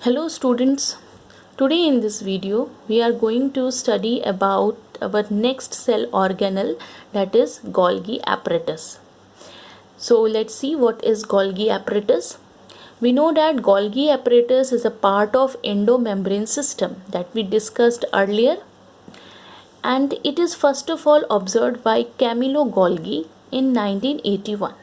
Hello students, today in this video we are going to study about our next cell organelle, that is Golgi apparatus. So let's see what is Golgi apparatus. We know that Golgi apparatus is a part of endomembrane system that we discussed earlier, and it is first of all observed by Camillo Golgi in 1981.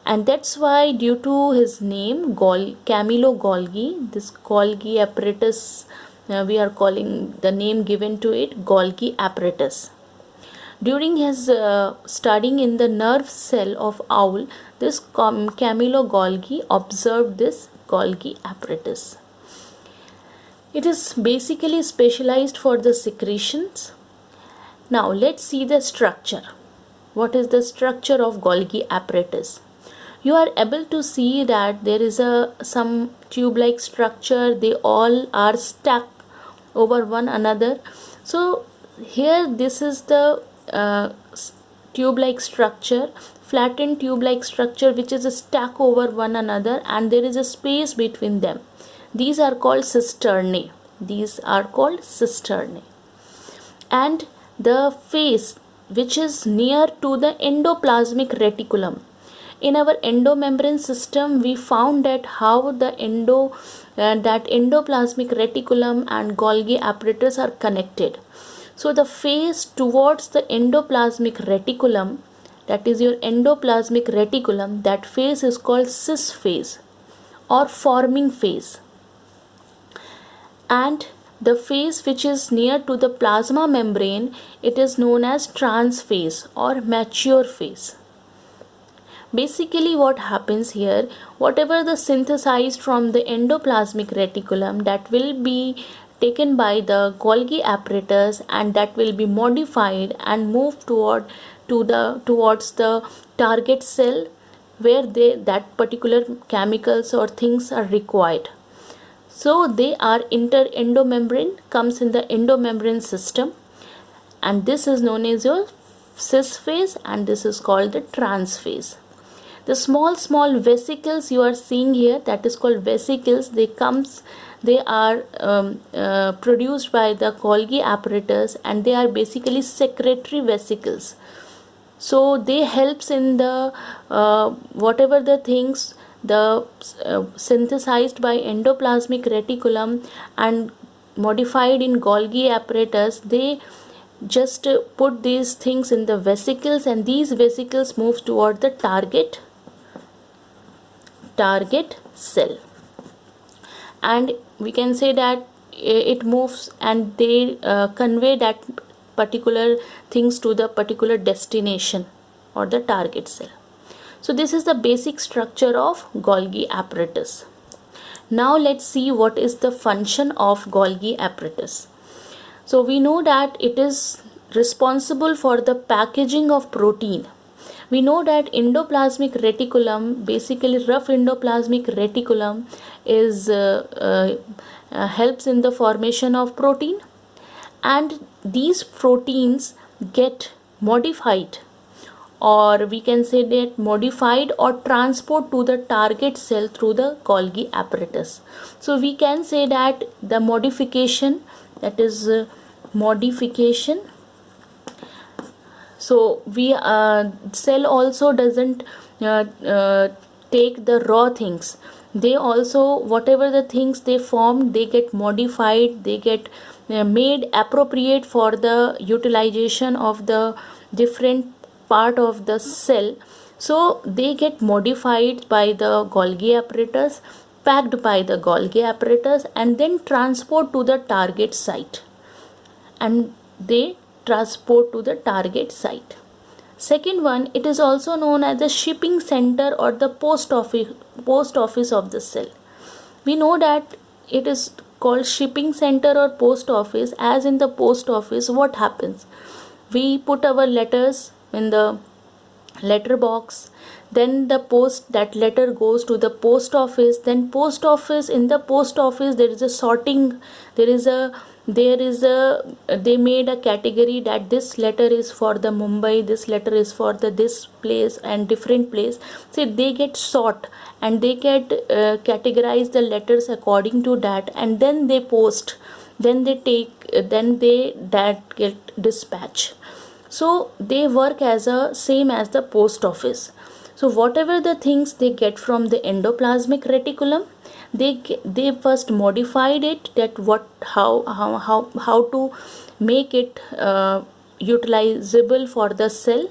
And that's why, due to his name Camillo Golgi, this Golgi apparatus, we are calling the name given to it Golgi apparatus. During his studying in the nerve cell of owl, this Camillo Golgi observed this Golgi apparatus. It is basically specialized for the secretions. Now let's see the structure. What is the structure of Golgi apparatus? You are able to see that there is some tube-like structure. They all are stacked over one another. So here this is the tube-like structure, flattened tube-like structure, which is a stack over one another, and there is a space between them. These are called cisternae. And the face, which is near to the endoplasmic reticulum. In our endomembrane system, we found that how the endoplasmic reticulum and Golgi apparatus are connected. So the face towards the endoplasmic reticulum, that is your endoplasmic reticulum, that face is called cis phase or forming phase. And the phase which is near to the plasma membrane, it is known as trans phase or mature phase. Basically what happens here, whatever the synthesized from the endoplasmic reticulum, that will be taken by the Golgi apparatus, and that will be modified and moved towards the target cell where that particular chemicals or things are required. So they are endomembrane, comes in the endomembrane system, and this is known as your cis phase, and this is called the trans phase. The small vesicles you are seeing here, that is called vesicles. They are produced by the Golgi apparatus, and they are basically secretory vesicles. So they helps in the whatever the things the synthesized by endoplasmic reticulum and modified in Golgi apparatus. They just put these things in the vesicles, and these vesicles move toward the target cell, and we can say that it moves and they convey that particular things to the particular destination or the target cell. So this is the basic structure of Golgi apparatus. Now let's see what is the function of Golgi apparatus. So we know that it is responsible for the packaging of protein. We know that endoplasmic reticulum, basically rough endoplasmic reticulum, is helps in the formation of protein, and these proteins get modified, or we can say that modified or transport to the target cell through the Golgi apparatus. So we can say that the modification, that is modification. So we cell also doesn't take the raw things. They also, whatever the things they form, they get modified, they get made appropriate for the utilization of the different part of the cell. So they get modified by the Golgi apparatus, packed by the Golgi apparatus, and then transport to the target site, and they transport to the target site. Second one, it is also known as the shipping center or the post office of the cell. We know that it is called shipping center or post office, as in the post office what happens? We put our letters in the letter box, then the post, that letter goes to the post office, then post office, in the post office there is a sorting, they made a category that this letter is for the Mumbai, this letter is for the this place and different place. So they get sort and they get categorize the letters according to that, and then they post, then they take, then they that get dispatch. So they work as a same as the post office. So whatever the things they get from the endoplasmic reticulum, they first modified it, that what how to make it utilizable for the cell.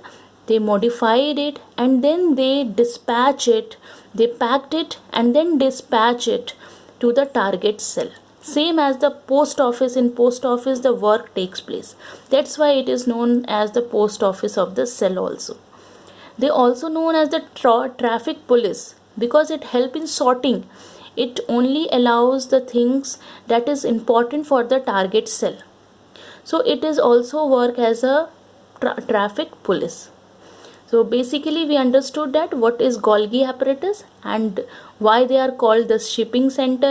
They modified it and then they dispatch it, they packed it and then dispatch it to the target cell. Same as the post office, in post office the work takes place. That's why it is known as the post office of the cell also. They also known as the traffic police because it help in sorting. It only allows the things that is important for the target cell. So it is also work as a traffic police. So basically we understood that what is Golgi apparatus and why they are called the shipping center